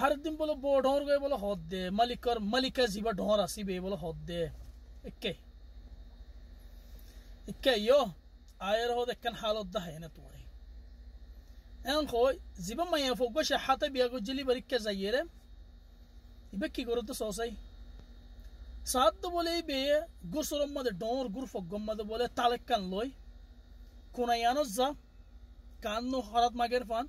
हर दिन बोलो बो ढोर गए बोलो होद दे मलिक और मलिका जीवा ढोर आसी बे बोलो होद दे इक्के यो आयर हो देख कन हालत दा है ना तुम्हारी एन खोई जीवा मैं फोगो शहाते बिया को जिली बरिक के जाइए इबे की करो तो सोसाई साथ तो बोले बे गुसुरम मद ढोर गुर फोगो मद बोले तालक कन लोई कुनायानो जा कान नो हरत मागेर फान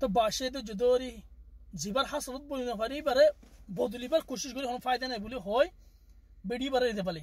तो बाशे तो जुदोरी जीवर हासलत बोली ना फरी बरे बोदली पर कोशिश करी हम फायदा नहीं बोली होय बेड़ी बरे दे भले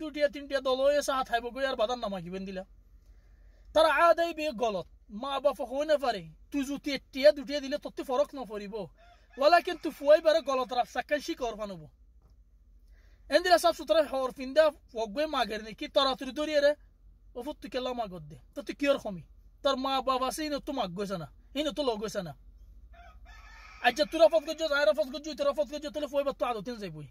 দুটিয়া তিনটিয়া দল হয়েছে হাত হাইব গই আর বাদান নামাকিবেন দিলা তারা আদাই বে গলত মা বাপ হইনা পারে তুই যদি টিয়া দুটিয়া দিলে তত ফরক না পড়িব ওয়ালাকিন তুই ফুয়াই বারে গলত রাস্তা কাশি কর ফানবো এন্দিরা সব সুতরা হর ফিন্দা ফগবে মাগের নাকি তোরা তুই দরিয়ে ও ফুত কেলা মাগদ দে তো তুই কিয়র খমি তোর মা বাবা সিন তো মাগগছ না ইনো তো লগছ না আচ্ছা তুই রফত গজ আরফত গজ তুই রফত গজ তো ফুয়াই বাত আদতিন যাইবই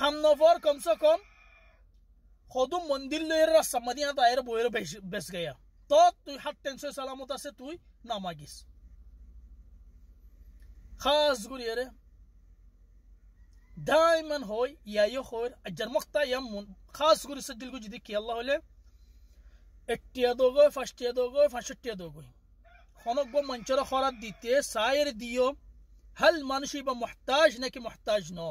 हम नफर कम से कम खुद मंदिर ले रहा मदीना दायर बोयर बेस गया तो तू हट टेंशन सलामत से तू ना मागिस खास गुरियरे दायमा होय या यो होर अजर मक्ता यम खास गुरि सदिल गु जिदि कि अल्लाह होले एट्टिया दोगो फस्टिया दोगो फसटिया दोगो खनक गो मंचरा खरात दिते सायर दियो हल मानुषी बा मुहताज न कि मुहताज नो